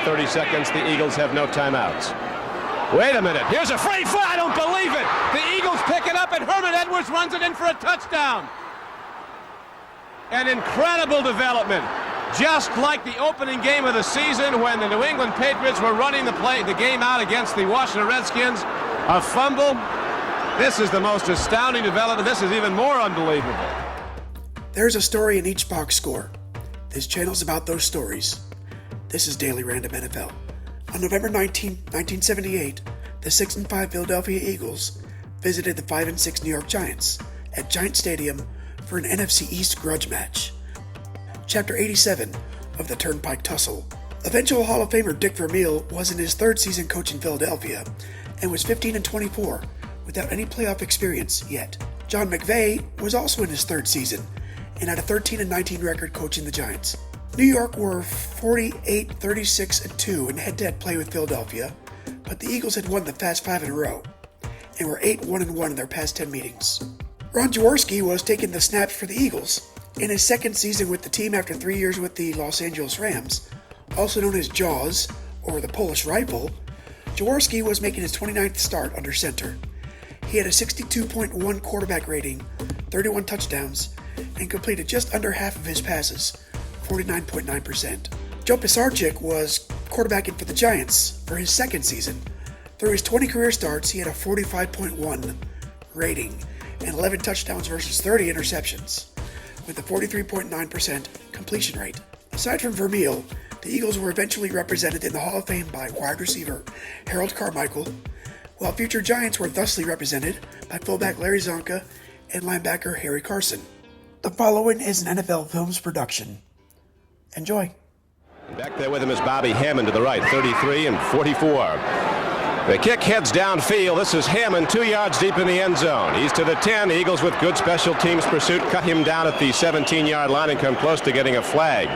30 seconds. The Eagles have no timeouts. Wait a minute. Here's a free foot. I don't believe it. The Eagles pick it up, and Herman Edwards runs it in for a touchdown. An incredible development. Just like the opening game of the season when the New England Patriots were running the game out against the Washington Redskins. A fumble. This is the most astounding development. This is even more unbelievable. There's a story in each box score. This channel's about those stories. This is Daily Random NFL. On November 19, 1978, the 6-5 Philadelphia Eagles visited the 5-6 New York Giants at Giant Stadium for an NFC East grudge match. Chapter 87 of the Turnpike Tussle. Eventual Hall of Famer Dick Vermeil was in his third season coaching Philadelphia and was 15-24 without any playoff experience yet. John McVay was also in his third season and had a 13-19 record coaching the Giants. New York were 48-36-2 in head-to-head play with Philadelphia, but the Eagles had won the Fast Five in a row and were 8-1-1 in their past 10 meetings. Ron Jaworski was taking the snaps for the Eagles. In his second season with the team after 3 years with the Los Angeles Rams, also known as Jaws or the Polish Rifle, Jaworski was making his 29th start under center. He had a 62.1 quarterback rating, 31 touchdowns, and completed just under half of his passes, 49.9%. Joe Pisarcik was quarterbacking for the Giants for his second season. Through his 20 career starts, he had a 45.1 rating and 11 touchdowns versus 30 interceptions, with a 43.9% completion rate. Aside from Vermeil, the Eagles were eventually represented in the Hall of Fame by wide receiver Harold Carmichael, while future Giants were thusly represented by fullback Larry Zonka and linebacker Harry Carson. The following is an NFL Films production. Enjoy. Back there with him is Bobby Hammond to the right, 33 and 44. The kick heads downfield. This is Hammond 2 yards deep in the end zone. He's to the 10. The Eagles with good special teams pursuit cut him down at the 17-yard line and come close to getting a flag.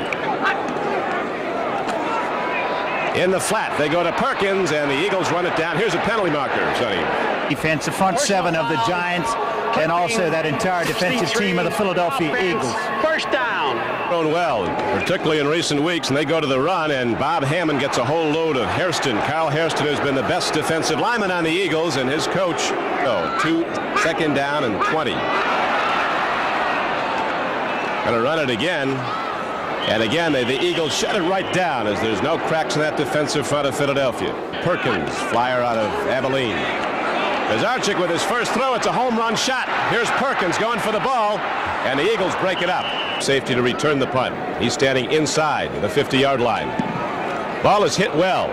In the flat, they go to Perkins, and the Eagles run it down. Here's a penalty marker, Sonny. Defense, the front seven of the Giants, and also that entire defensive team of the Philadelphia Eagles. First down. Thrown well, particularly in recent weeks, and they go to the run, and Bob Hammond gets a whole load of Hairston. Kyle Hairston has been the best defensive lineman on the Eagles, and his coach, second down and 20. Going to run it again. And again, the Eagles shut it right down as there's no cracks in that defensive front of Philadelphia. Perkins, flyer out of Abilene. Pisarcik with his first throw. It's a home run shot. Here's Perkins going for the ball, and the Eagles break it up. Safety to return the punt. He's standing inside the 50-yard line. Ball is hit well.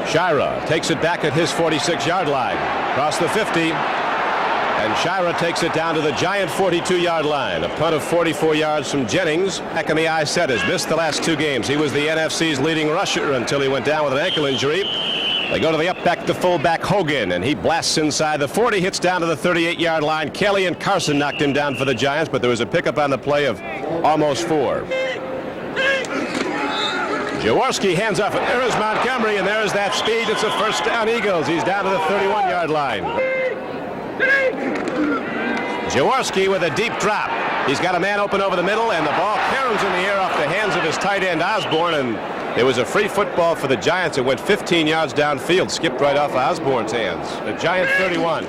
Shira takes it back at his 46-yard line. Across the 50. And Shira takes it down to the Giant 42-yard line. A punt of 44 yards from Jennings. Back in the eye set has missed the last two games. He was the NFC's leading rusher until he went down with an ankle injury. They go to the up back to fullback Hogan, and he blasts inside the 40, hits down to the 38-yard line. Kelly and Carson knocked him down for the Giants, but there was a pickup on the play of almost 4. Jaworski hands off it. There is Montgomery, and there's that speed. It's a first down Eagles. He's down to the 31-yard line. Jaworski with a deep drop. He's got a man open over the middle, and the ball caroms in the air off the hands of his tight end Osborne, and it was a free football for the Giants. It went 15 yards downfield, skipped right off Osborne's hands. The Giant 31.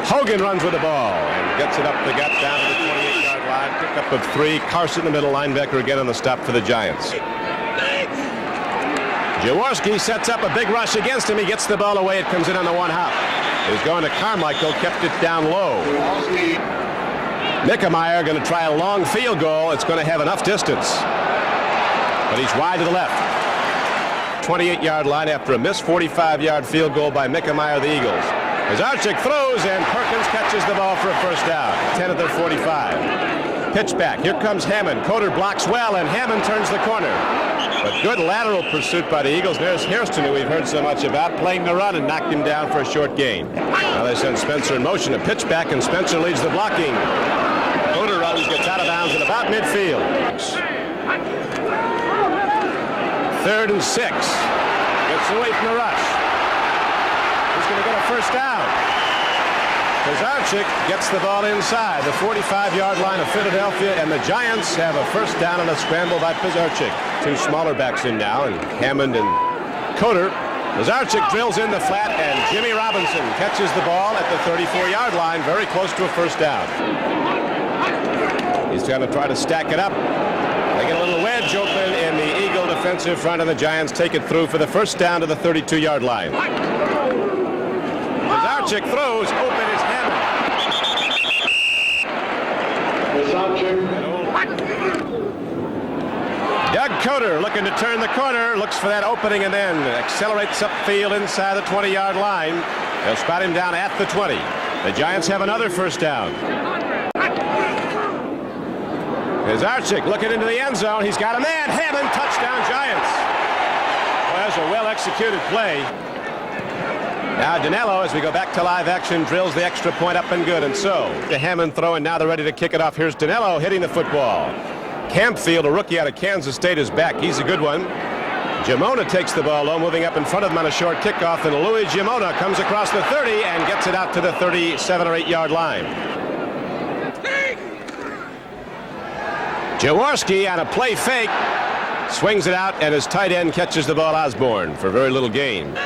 Hogan runs with the ball and gets it up the gut down to the 28-yard line. Pickup of 3. Carson, the middle linebacker, again on the stop for the Giants. Jaworski sets up a big rush against him. He gets the ball away. It comes in on the one hop. He's going to Carmichael, kept it down low. Mickemeyer going to try a long field goal. It's going to have enough distance. But he's wide to the left. 28-yard line after a missed 45-yard field goal by Mickemeyer, the Eagles. Pisarcik throws, and Perkins catches the ball for a first down. 10 at their 45. Pitch back. Here comes Hammond. Coder blocks well, and Hammond turns the corner. But good lateral pursuit by the Eagles. There's Hairston, who we've heard so much about, playing the run and knocked him down for a short gain. Now they send Spencer in motion. A pitch back, and Spencer leads the blocking. Coder runs, gets out of bounds at about midfield. 3rd and 6. Gets away from the rush. He's going to get a first down. Pizarczyk gets the ball inside the 45-yard line of Philadelphia, and the Giants have a first down on a scramble by Pizarczyk. Two smaller backs in now, and Hammond and Coder. Pizarczyk drills in the flat, and Jimmy Robinson catches the ball at the 34-yard line, very close to a first down. He's going to try to stack it up. They get a little wedge open in the Eagle defensive front, and the Giants take it through for the first down to the 32-yard line. Pizarczyk throws, open is Hammond. Doug Coder looking to turn the corner, looks for that opening and then accelerates upfield inside the 20-yard line. They'll spot him down at the 20. The Giants have another first down. Pizarczyk looking into the end zone. He's got a man. Hammond, touchdown Giants. Well, that's a well-executed play. Now Danilo, as we go back to live action, drills the extra point up and good. And so, the Hammond throw, and now they're ready to kick it off. Here's Danilo hitting the football. Campfield, a rookie out of Kansas State, is back. He's a good one. Gimona takes the ball low, moving up in front of him on a short kickoff, and Louis Gimona comes across the 30 and gets it out to the 37 or 8-yard line. Jaworski on a play fake swings it out, and his tight end catches the ball, Osborne, for very little gain.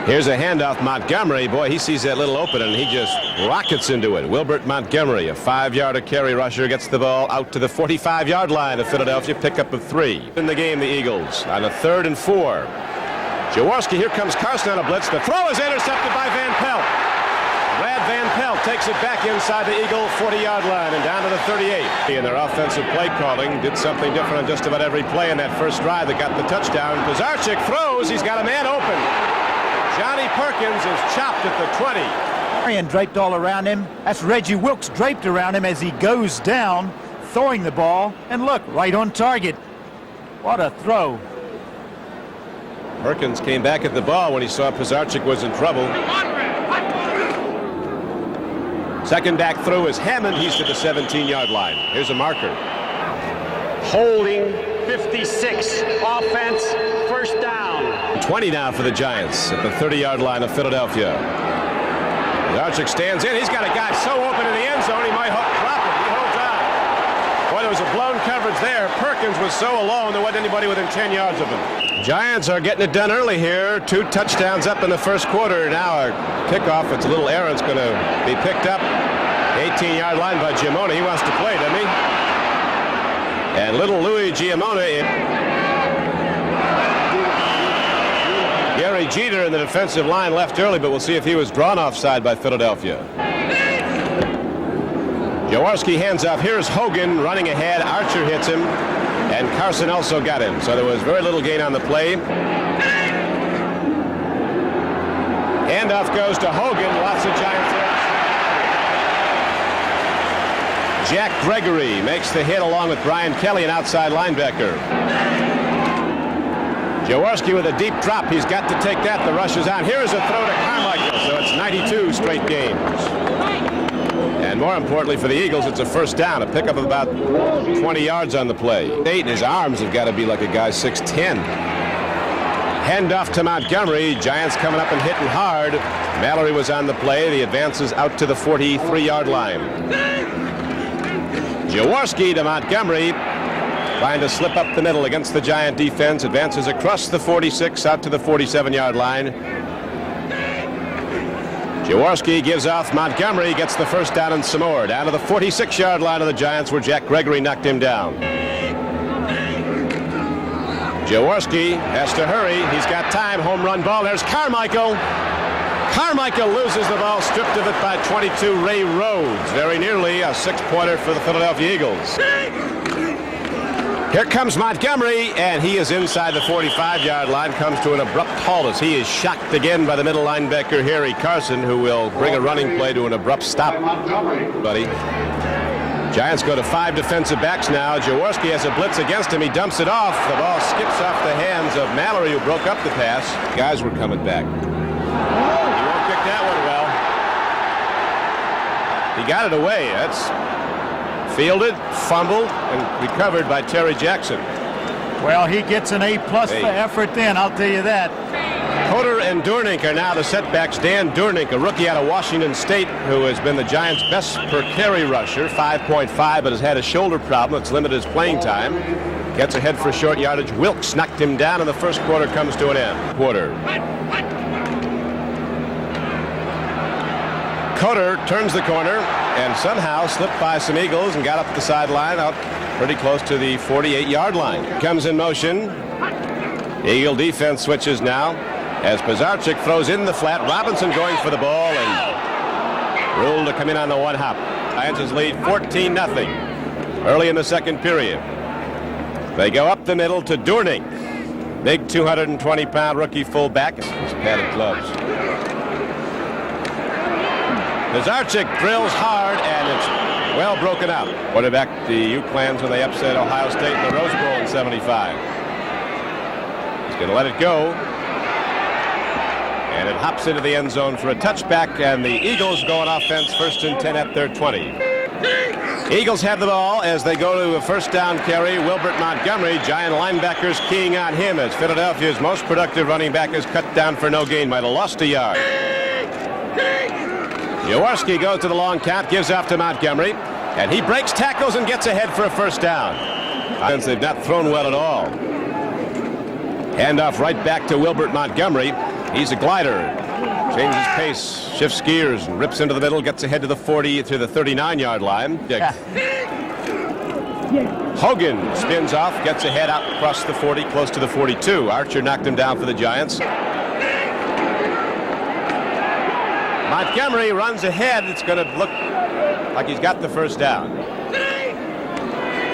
Here's a handoff. Montgomery, boy, he sees that little open and he just rockets into it. Wilbert Montgomery, a 5-yarder carry rusher, gets the ball out to the 45-yard line of Philadelphia, pickup of 3. In the game, the Eagles on a 3rd and 4. Jaworski, here comes Carson on a blitz. The throw is intercepted by Van Pelt. Brad Van Pelt takes it back inside the Eagle 40-yard line and down to the 38. In their offensive play calling, did something different on just about every play in that first drive that got the touchdown. Pizarczyk throws. He's got a man open. Johnny Perkins is chopped at the 20. And draped all around him. That's Reggie Wilkes draped around him as he goes down, throwing the ball. And look, right on target. What a throw. Perkins came back at the ball when he saw Pizarczyk was in trouble. Second back throw is Hammond. He's to the 17-yard line. Here's a marker. Holding 56. Offense, first down. 20 now for the Giants at the 30-yard line of Philadelphia. Pizarczyk stands in. He's got a guy so open in the end zone he might drop it. He holds on. Boy, there was a blown coverage there. Perkins was so alone there wasn't anybody within 10 yards of him. Giants are getting it done early here. 2 touchdowns up in the first quarter. Now a kickoff. It's a little error. It's going to be picked up. 18-yard line by Gimona. He wants to play, doesn't he? And little Louis Gimona in. Gary Jeter in the defensive line left early, but we'll see if he was drawn offside by Philadelphia. Jaworski hands off. Here's Hogan running ahead. Archer hits him, and Carson also got him. So there was very little gain on the play. Handoff goes to Hogan. Lots of Giants there. Jack Gregory makes the hit along with Brian Kelly, an outside linebacker. Jaworski with a deep drop. He's got to take that. The rush is on. Here is a throw to Carmichael. So it's 92 straight games. And more importantly for the Eagles, it's a first down. A pickup of about 20 yards on the play. His arms have got to be like a guy 6'10". Handoff to Montgomery. Giants coming up and hitting hard. Mallory was on the play. The advances out to the 43-yard line. Jaworski to Montgomery. Trying to slip up the middle against the Giant defense. Advances across the 46 out to the 47-yard line. Jaworski gives off Montgomery. Gets the first down and some more. Down to the 46-yard line of the Giants where Jack Gregory knocked him down. Jaworski has to hurry. He's got time. Home run ball. There's Carmichael. Carmichael loses the ball, stripped of it by 22 Ray Rhodes. Very nearly a 6-pointer for the Philadelphia Eagles. Here comes Montgomery, and he is inside the 45-yard line, comes to an abrupt halt as he is shocked again by the middle linebacker, Harry Carson, who will bring a running play to an abrupt stop. Buddy. Giants go to 5 defensive backs now. Jaworski has a blitz against him. He dumps it off. The ball skips off the hands of Mallory, who broke up the pass. Guys were coming back. He won't kick that one well. He got it away. That's fielded, fumbled, and recovered by Terry Jackson. Well, he gets an A+ for effort then, I'll tell you that. Coder and Dornink are now the setbacks. Dan Dornink, a rookie out of Washington State, who has been the Giants' best per carry rusher, 5.5, but has had a shoulder problem that's limited his playing time. Gets ahead for short yardage. Wilkes knocked him down, and the first quarter comes to an end. Coder turns the corner and somehow slipped by some Eagles and got up the sideline out pretty close to the 48-yard line. Comes in motion. Eagle defense switches now as Pizarczyk throws in the flat. Robinson going for the ball and ruled to come in on the one hop. Giants lead 14-0 early in the second period. They go up the middle to Dornink, big 220-pound rookie fullback. His padded gloves. Pizarczyk drills hard, and it's well broken up. Quarterback the UClans when they upset Ohio State in the Rose Bowl in 75. He's going to let it go. And it hops into the end zone for a touchback, and the Eagles go on offense, 1st and 10 at their 20. Eagles have the ball as they go to a first down carry. Wilbert Montgomery, Giant linebackers keying on him as Philadelphia's most productive running back is cut down for no gain. Might have lost a yard. Jaworski goes to the long count, gives off to Montgomery, and he breaks tackles and gets ahead for a first down. They've not thrown well at all. Handoff right back to Wilbert Montgomery. He's a glider. Changes pace, shifts gears, and rips into the middle, gets ahead to the 40, to the 39-yard line. Hogan spins off, gets ahead out across the 40, close to the 42. Archer knocked him down for the Giants. Montgomery runs ahead. It's going to look like he's got the first down.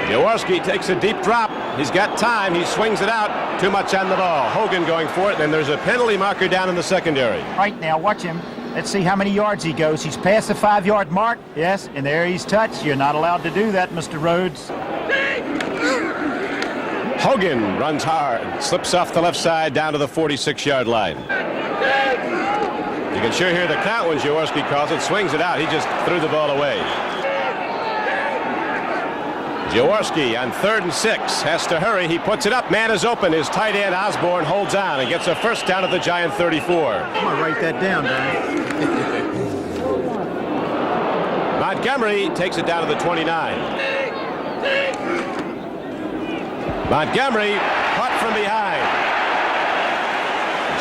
Jaworski takes a deep drop. He's got time. He swings it out. Too much on the ball. Hogan going for it, and there's a penalty marker down in the secondary. Right now, watch him. Let's see how many yards he goes. He's past the 5-yard mark. Yes, and there he's touched. You're not allowed to do that, Mr. Rhodes. Hogan runs hard. Slips off the left side down to the 46-yard line. You can sure hear the count when Jaworski calls it. Swings it out. He just threw the ball away. Jaworski on 3rd and 6 has to hurry. He puts it up. Man is open. His tight end Osborne holds on and gets a first down at the Giant 34. I'm going to write that down, Don. Montgomery takes it down to the 29. Montgomery caught from behind.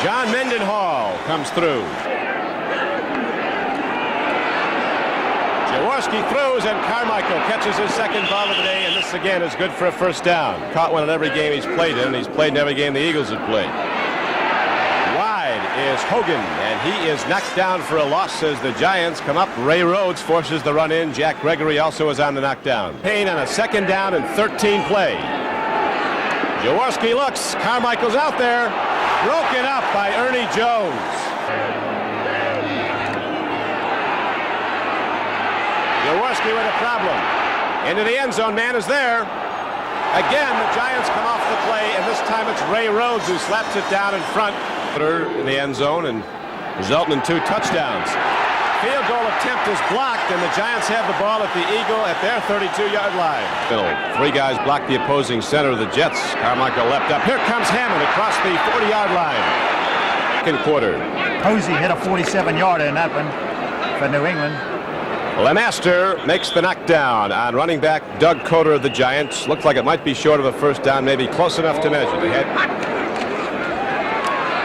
John Mendenhall comes through. Jaworski throws, and Carmichael catches his second ball of the day, and this again is good for a first down. Caught one in every game he's played in. He's played in every game the Eagles have played. Wide is Hogan, and he is knocked down for a loss as the Giants come up. Ray Rhodes forces the run in. Jack Gregory also is on the knockdown. Payne on a second down and 13 play. Jaworski looks. Carmichael's out there. Broken up by Ernie Jones. Jaworski with a problem. Into the end zone. Man is there. Again, the Giants come off the play, and this time it's Ray Rhodes who slaps it down in front. In the end zone and resulting in 2 touchdowns. Field goal attempt is blocked, and the Giants have the ball at the Eagle at their 32-yard line. 3 guys block the opposing center of the Jets. Carmichael leapt up. Here comes Hammond across the 40-yard line. Second quarter. Posey hit a 47-yarder in that one for New England. Lemaster makes the knockdown on running back Doug Coder of the Giants. Looked like it might be short of a first down, maybe close enough to measure. They had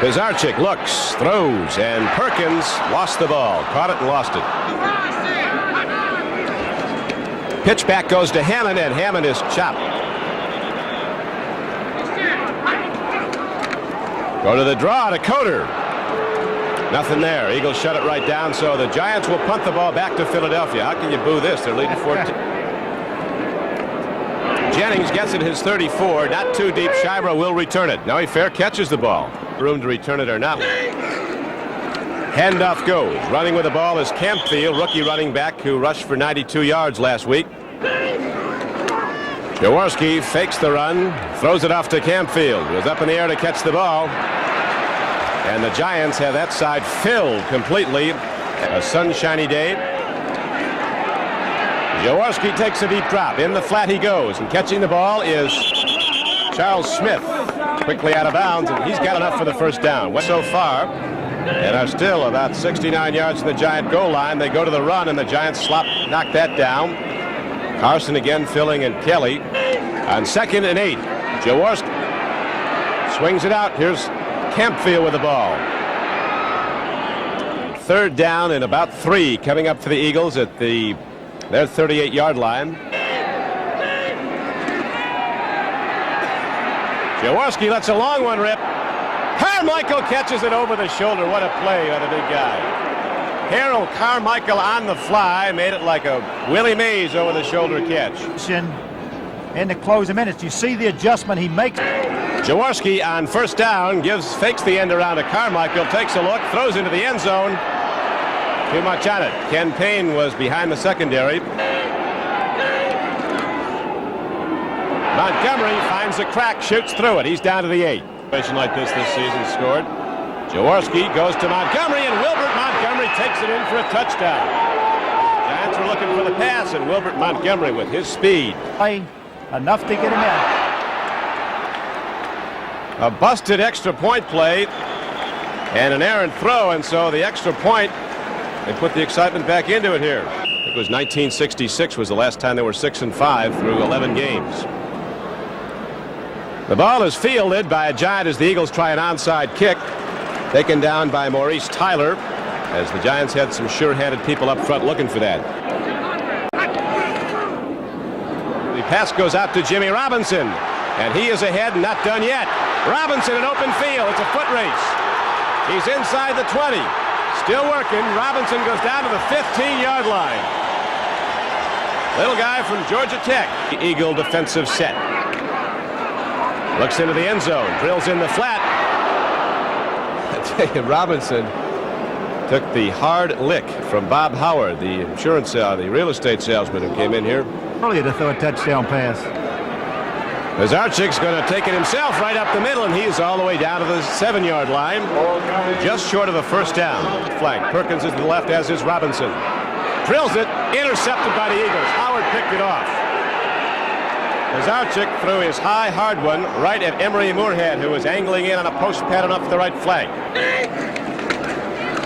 Pizarczyk looks, throws, and Perkins lost the ball. Caught it and lost it. Pitch back goes to Hammond, and Hammond is chopped. Go to the draw to Coder. Nothing there. Eagles shut it right down, so the Giants will punt the ball back to Philadelphia. How can you boo this? They're leading 14. Jennings gets it his 34. Not too deep. Shivra will return it. Now he fair catches the ball. Room to return it or not. Handoff goes. Running with the ball is Campfield, rookie running back who rushed for 92 yards last week. Jaworski fakes the run, throws it off to Campfield. Was up in the air to catch the ball. And the Giants have that side filled completely. A sunshiny day. Jaworski takes a deep drop. In the flat he goes. And catching the ball is Charles Smith quickly out of bounds, and he's got enough for the first down. Went so far and are still about 69 yards from the Giant goal line. They go to the run, and the Giants knock that down. Carson again filling in Kelly. On 2nd and 8, Jaworski swings it out. Here's Campfield with the ball. 3rd down and about 3 coming up for the Eagles at their 38-yard line. Jaworski lets a long one rip. Carmichael catches it over the shoulder. What a play by the big guy. Harold Carmichael on the fly made it like a Willie Mays over the shoulder catch. In the closing minutes, you see the adjustment he makes. Jaworski on 1st down fakes the end around to Carmichael, takes a look, throws into the end zone. Too much on it. Ken Payne was behind the secondary. Montgomery finds a crack, shoots through it. He's down to the 8. Situation like this season scored. Jaworski goes to Montgomery, and Wilbert Montgomery takes it in for a touchdown. Giants were looking for the pass, and Wilbert Montgomery with his speed. Enough to get him in. A busted extra point play and an errant throw, and so the extra point, they put the excitement back into it here. It was 1966 was the last time they were 6-5 through 11 games. The ball is fielded by a Giant as the Eagles try an onside kick. Taken down by Maurice Tyler as the Giants had some sure-handed people up front looking for that. The pass goes out to Jimmy Robinson, and he is ahead and not done yet. Robinson in open field. It's a foot race. He's inside the 20. Still working. Robinson goes down to the 15-yard line. Little guy from Georgia Tech. The Eagle defensive set. Looks into the end zone. Drills in the flat. I tell you, Robinson took the hard lick from Bob Howard, the the real estate salesman who came in here. Earlier to throw a touchdown pass. Pizarchik's going to take it himself right up the middle, and he's all the way down to the 7-yard line, just short of a first down. Flank. Perkins is to the left, as is Robinson. Drills it, intercepted by the Eagles. Howard picked it off. Pizarchik threw his high, hard one right at Emery Moorhead, who was angling in on a post pattern up the right flank.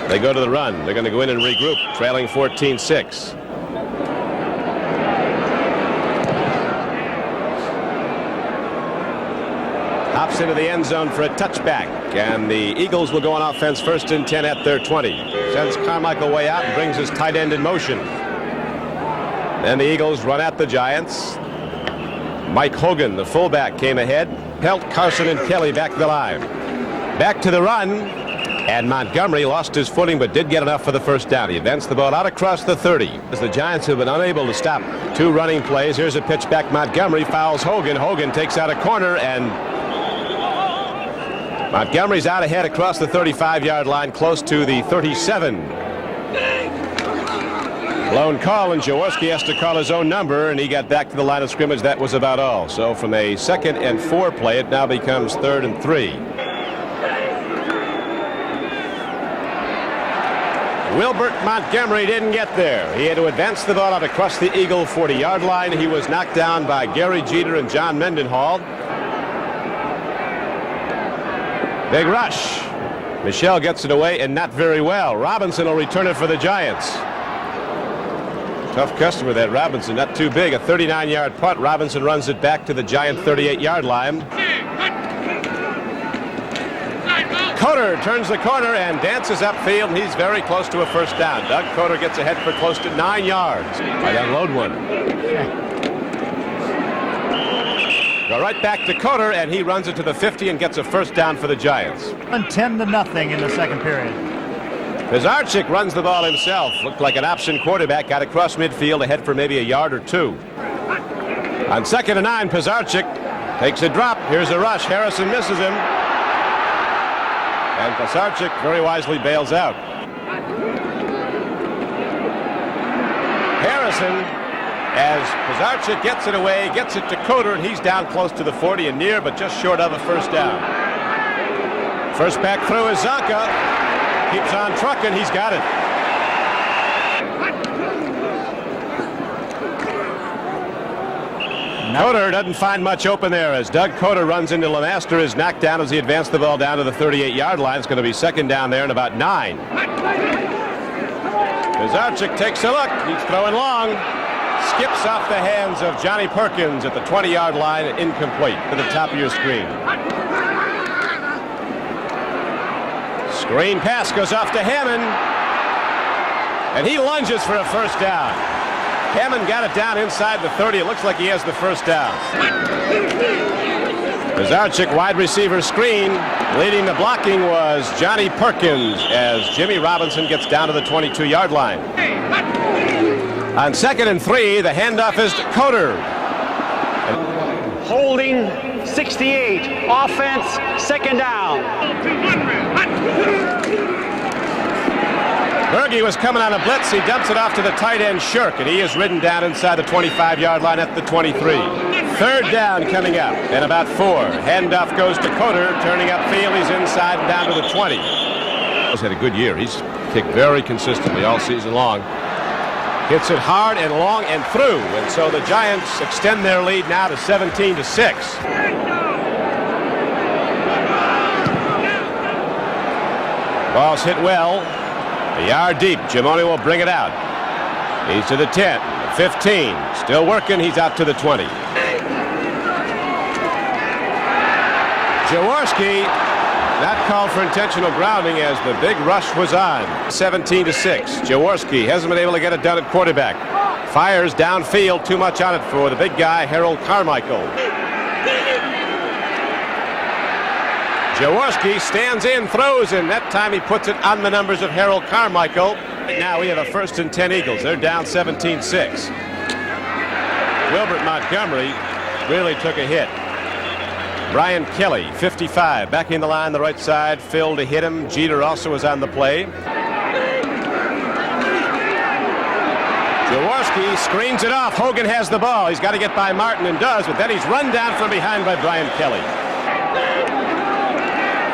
They go to the run. They're going to go in and regroup, trailing 14-6. Hops into the end zone for a touchback, and the Eagles will go on offense 1st and 10 at their 20. Sends Carmichael way out and brings his tight end in motion. Then the Eagles run at the Giants. Mike Hogan, the fullback, came ahead. Pelt, Carson, and Kelly back to the line. Back to the run, and Montgomery lost his footing but did get enough for the first down. He advanced the ball out across the 30. As the Giants have been unable to stop 2 running plays, here's a pitch back. Montgomery fouls Hogan. Hogan takes out a corner, and Montgomery's out ahead across the 35-yard line, close to the 37. Lone call, and Jaworski has to call his own number, and he got back to the line of scrimmage. That was about all. So from a 2nd and 4 play, it now becomes 3rd and 3. Wilbert Montgomery didn't get there. He had to advance the ball out across the Eagle 40-yard line. He was knocked down by Gary Jeter and John Mendenhall. Big rush. Michelle gets it away, and not very well. Robinson will return it for the Giants. Tough customer, that Robinson. Not too big. A 39-yard punt. Robinson runs it back to the Giant 38-yard line. Coder turns the corner and dances upfield, and he's very close to a first down. Doug Coder gets ahead for close to 9 yards. Might unload one. Go right back to Coder, and he runs it to the 50 and gets a first down for the Giants. 10-0 in the second period. Pizarchik runs the ball himself. Looked like an option quarterback. Got across midfield, ahead for maybe a yard or 2. On 2nd and 9, Pizarchik takes a drop. Here's a rush. Harrison misses him. And Pizarchik very wisely bails out. Harrison, as Pizarchik gets it away, gets it to Coder, and he's down close to the 40 and near, but just short of a first down. First back through is Zonka. Keeps on trucking. He's got it. Coder doesn't find much open there as Doug Coder runs into Lemaster, is knocked down as he advanced the ball down to the 38-yard line. It's going to be second down there in about 9. Pizarczyk takes a look. He's throwing long. Skips off the hands of Johnny Perkins at the 20-yard line, incomplete to the top of your screen. Screen pass goes off to Hammond, and he lunges for a first down. Hammond got it down inside the 30. It looks like he has the first down. Pizarczyk wide receiver screen. Leading the blocking was Johnny Perkins as Jimmy Robinson gets down to the 22-yard line. On 2nd and 3, the handoff is to Coder. Holding 68. Offense, second down. Berge was coming on a blitz. He dumps it off to the tight end Shirk, and he is ridden down inside the 25-yard line at the 23. Third down coming up, and about 4. Handoff goes to Coder, turning upfield. He's inside and down to the 20. He's had a good year. He's kicked very consistently all season long. Hits it hard and long and through, and so the Giants extend their lead now to 17-6. Ball's hit well. A yard deep. Gimoni will bring it out. He's to the 10, 15. Still working. He's out to the 20. Jaworski not called for intentional grounding as the big rush was on. 17-6. Jaworski hasn't been able to get it done at quarterback. Fires downfield. Too much on it for the big guy, Harold Carmichael. Jaworski stands in, throws, and that time he puts it on the numbers of Harold Carmichael. Right now we have a 1st and 10 Eagles. They're down 17-6. Wilbert Montgomery really took a hit. Brian Kelly, 55, backing the line the right side. Phil to hit him. Jeter also was on the play. Jaworski screens it off. Hogan has the ball. He's got to get by Martin and does, but then he's run down from behind by Brian Kelly.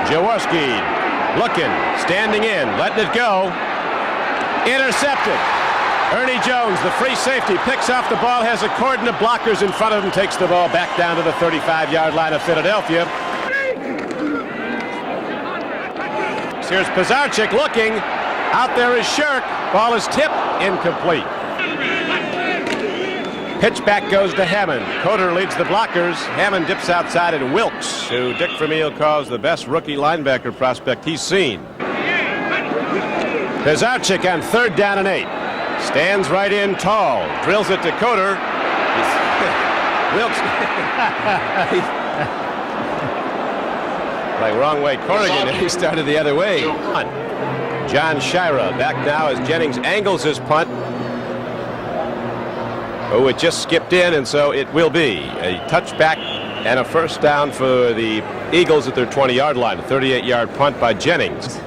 Jaworski looking, standing in, letting it go. Intercepted. Ernie Jones, the free safety, picks off the ball, has a cordon of blockers in front of him, takes the ball back down to the 35-yard line of Philadelphia. Here's Pizarczyk looking. Out there is Shirk. Ball is tipped, incomplete. Pitch back goes to Hammond. Coder leads the blockers. Hammond dips outside at Wilkes, who Dick Vermeil calls the best rookie linebacker prospect he's seen. Pizarczyk on 3rd down and 8. Stands right in tall. Drills it to Coder. Wilkes. Like wrong way Corrigan. He started the other way. John Shira back now as Jennings angles his punt. Oh, it just skipped in, and so it will be a touchback and a first down for the Eagles at their 20-yard line. A 38-yard punt by Jennings.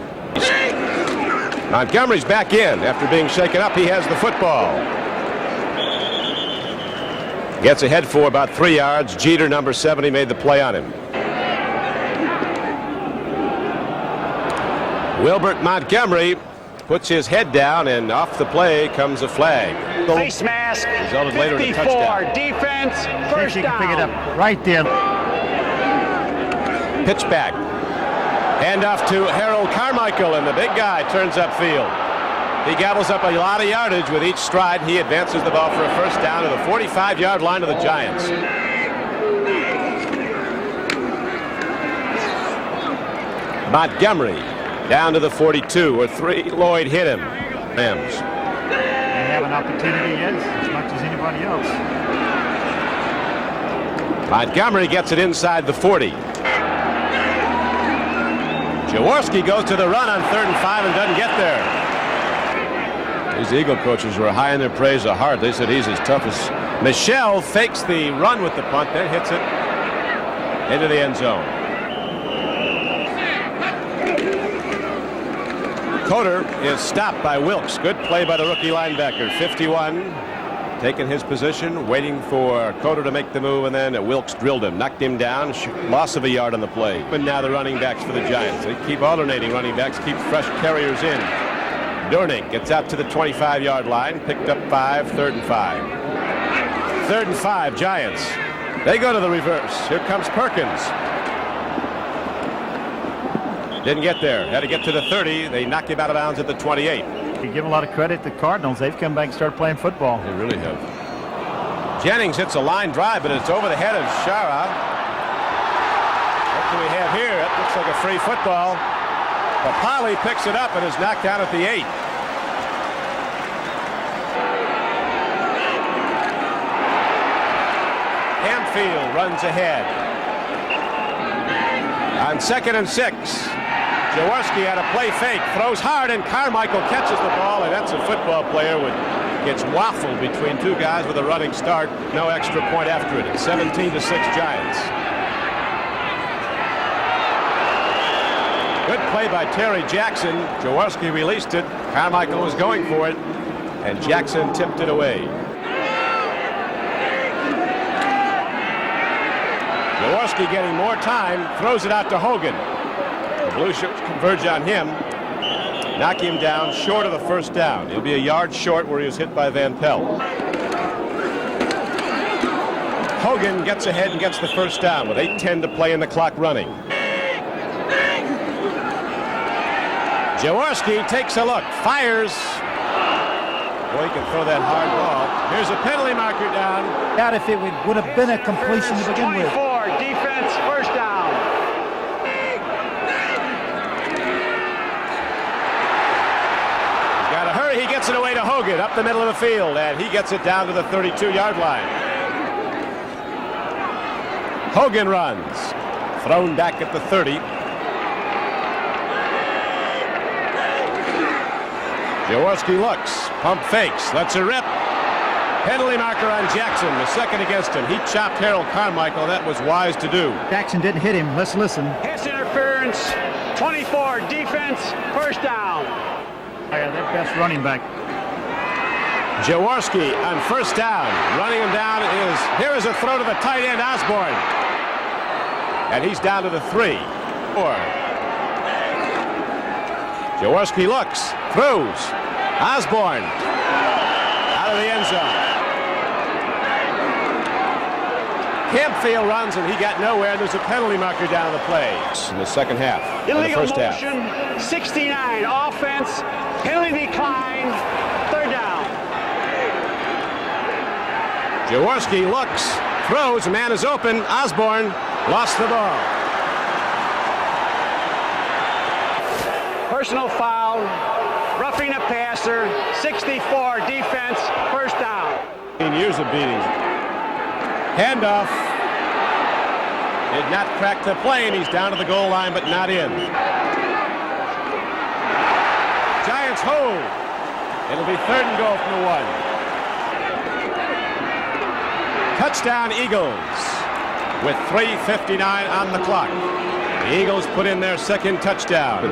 Montgomery's back in. After being shaken up, he has the football. Gets ahead for about 3 yards. Jeter, number 70, made the play on him. Wilbert Montgomery puts his head down, and off the play comes a flag. Face mask. Resulted later in a 54. touchdown. Defense. First She down. can pick it up right there. Pitch back. Hand off to Harold Carmichael, and the big guy turns upfield. He gobbles up a lot of yardage with each stride. He advances the ball for a first down to the 45-yard line of the Giants. Montgomery down to the 42, where 3. Lloyd hit him. Rams. They have an opportunity yet, as much as anybody else. Montgomery gets it inside the 40. Jaworski goes to the run on 3rd and 5 and doesn't get there. These Eagle coaches were high in their praise of Hart. They said he's as tough as... Michelle fakes the run with the punt, then hits it into the end zone. Coder is stopped by Wilkes. Good play by the rookie linebacker. 51, taking his position, waiting for Coder to make the move, and then Wilkes drilled him, knocked him down, loss of a yard on the play. But now the running backs for the Giants. They keep alternating running backs, keep fresh carriers in. Durning gets out to the 25-yard line, picked up 5, 3rd and 5. 3rd and 5, Giants. They go to the reverse. Here comes Perkins. Didn't get there. Had to get to the 30. They knocked him out of bounds at the 28. You give a lot of credit to the Cardinals. They've come back and started playing football. They really have. Jennings hits a line drive, but it's over the head of Shara. What do we have here? It looks like a free football. Papali picks it up and is knocked down at the 8. Hamfield runs ahead. On 2nd and 6. Jaworski had a play fake, throws hard, and Carmichael catches the ball, and that's a football player who gets waffled between two guys with a running start. No extra point after it. It's 17-6 Giants. Good play by Terry Jackson. Jaworski released it. Carmichael was going for it, and Jackson tipped it away. Jaworski getting more time, throws it out to Hogan. The Blue Shirts converge on him, knock him down short of the first down. He'll be a yard short where he was hit by Van Pelt. Hogan gets ahead and gets the first down with 8:10 to play and the clock running. Jaworski takes a look, fires. Boy, he can throw that hard ball. Here's a penalty marker down. Doubt if it would have been a completion to begin with. 24, defense, first down. He's got to hurry. He gets it away to Hogan up the middle of the field, and he gets it down to the 32-yard line. Hogan runs. Thrown back at the 30. Jaworski looks, pump fakes, lets it rip. Penalty marker on Jackson, the second against him. He chopped Harold Carmichael. That was wise to do. Jackson didn't hit him. Let's listen. Pass interference, 24, defense, first down. Yeah, their best running back. Jaworski on first down. Running him down here is a throw to the tight end, Osborne. And he's down to the 3. 4. Jaworski looks, throws. Osborne out of the end zone. Campfield runs and he got nowhere. There's a penalty marker down on the play in the second half. Illegal the first motion, half. 69, offense, penalty decline, third down. Jaworski looks, throws, a man is open. Osborne lost the ball. Personal foul, roughing a passer, 64, defense, first down. Years of beatings. Handoff. Did not crack the play, and he's down to the goal line, but not in. Giants hold. It'll be 3rd and goal from the 1. Touchdown Eagles with 3:59 on the clock. The Eagles put in their second touchdown.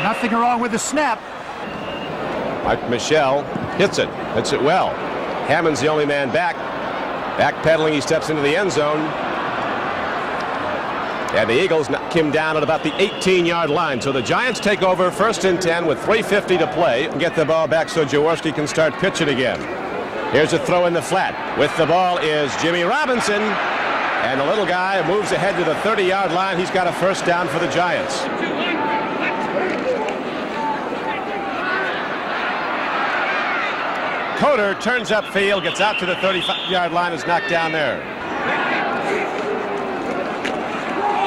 Nothing wrong with the snap. Mike Michel hits it well. Hammond's the only man back. Backpedaling, he steps into the end zone. And the Eagles knock him down at about the 18-yard line. So the Giants take over 1st and 10 with 3:50 to play and get the ball back so Jaworski can start pitching again. Here's a throw in the flat. With the ball is Jimmy Robinson. And the little guy moves ahead to the 30-yard line. He's got a first down for the Giants. Coder turns upfield, gets out to the 35-yard line, is knocked down there.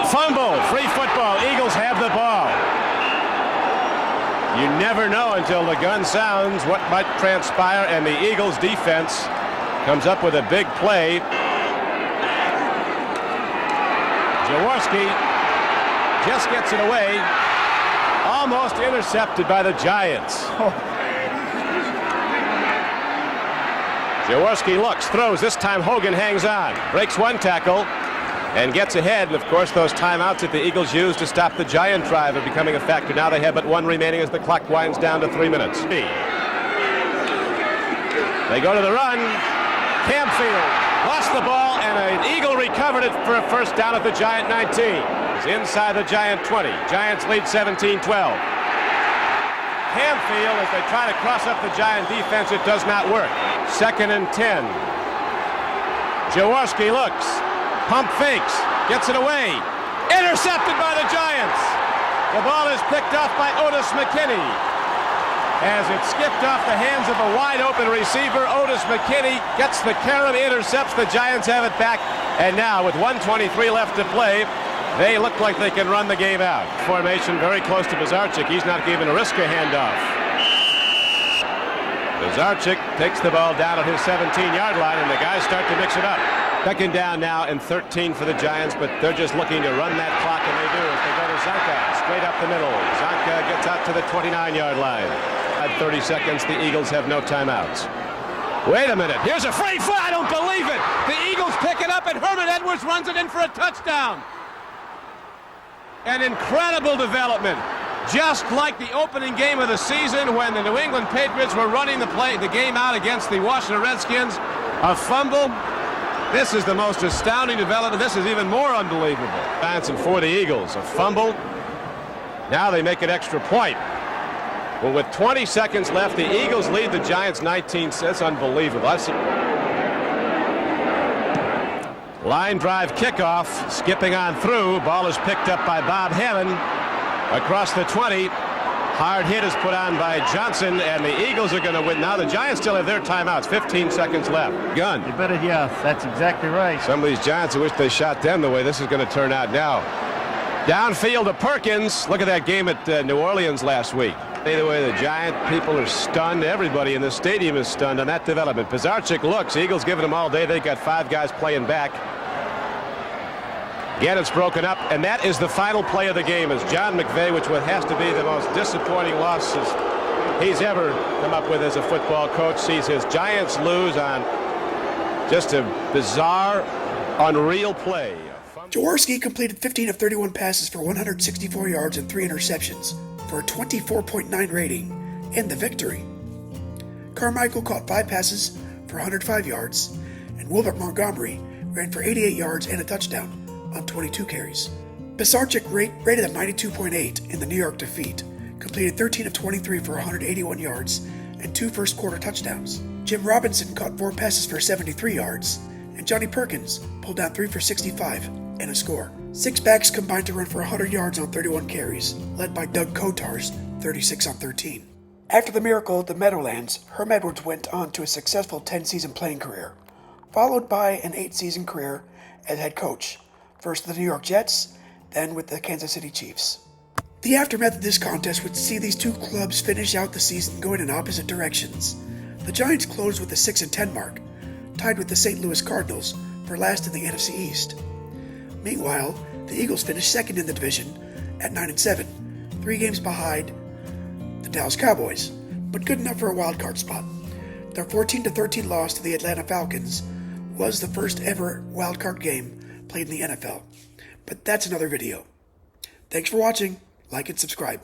Fumble, free football, Eagles have the ball. You never know until the gun sounds what might transpire, and the Eagles defense comes up with a big play. Jaworski just gets it away, almost intercepted by the Giants. Jaworski looks, throws. This time Hogan hangs on, breaks one tackle, and gets ahead. And of course, those timeouts that the Eagles used to stop the Giant drive are becoming a factor. Now they have but one remaining as the clock winds down to 3 minutes. They go to the run. Campfield lost the ball, and an Eagle recovered it for a first down at the Giant 19. It's inside the Giant 20. Giants lead 17-12. Ham feel as they try to cross up the Giant defense. It does not work. 2nd and 10. Jaworski looks. Pump fakes. Gets it away. Intercepted by the Giants. The ball is picked off by Otis McKinney. As it skipped off the hands of a wide-open receiver, Otis McKinney gets the carom, intercepts. The Giants have it back. And now, with 1:23 left to play, they look like they can run the game out. Formation very close to Bizarchik. He's not even a risk a handoff. Bizarchik takes the ball down at his 17-yard line, and the guys start to mix it up. 2nd down now and 13 for the Giants, but they're just looking to run that clock, and they do as they go to Zanka, straight up the middle. Zanka gets out to the 29-yard line. At 30 seconds, the Eagles have no timeouts. Wait a minute, here's a free foot, I don't believe it! The Eagles pick it up, and Herman Edwards runs it in for a touchdown. An incredible development. Just like the opening game of the season when the New England Patriots were running the game out against the Washington Redskins. A fumble. This is the most astounding development. This is even more unbelievable. Johnson for the Eagles. A fumble. Now they make an extra point. Well, with 20 seconds left, the Eagles lead the Giants 19. That's unbelievable. Line drive kickoff. Skipping on through. Ball is picked up by Bob Hammond. Across the 20. Hard hit is put on by Johnson, and the Eagles are going to win. Now the Giants still have their timeouts. 15 seconds left. Gun. You better, yeah, that's exactly right. Some of these Giants, I wish they shot them the way this is going to turn out now. Downfield to Perkins. Look at that game at New Orleans last week. Either way, the Giant people are stunned. Everybody in the stadium is stunned on that development. Bizarchik looks. Eagles giving them all day. They got 5 guys playing back. Again, it's broken up, and that is the final play of the game as John McVay, which has to be the most disappointing loss he's ever come up with as a football coach, sees his Giants lose on just a bizarre, unreal play. Jaworski completed 15 of 31 passes for 164 yards and 3 interceptions for a 24.9 rating in the victory. Carmichael caught 5 passes for 105 yards, and Wilbert Montgomery ran for 88 yards and a touchdown on 22 carries. Bizarchik rated at 92.8 in the New York defeat, completed 13 of 23 for 181 yards and 2 first-quarter touchdowns. Jim Robinson caught 4 passes for 73 yards, and Johnny Perkins pulled down 3 for 65 and a score. 6 backs combined to run for 100 yards on 31 carries, led by Doug Kotar's 36 on 13. After the miracle at the Meadowlands, Herm Edwards went on to a successful 10-season playing career, followed by an 8-season career as head coach, first with the New York Jets, then with the Kansas City Chiefs. The aftermath of this contest would see these two clubs finish out the season going in opposite directions. The Giants closed with the 6-10 mark, tied with the St. Louis Cardinals for last in the NFC East. Meanwhile, the Eagles finished second in the division at 9-7, 3 games behind the Dallas Cowboys, but good enough for a wild card spot. Their 14-13 loss to the Atlanta Falcons was the first ever wild card game played in the NFL. But that's another video. Thanks for watching. Like and subscribe.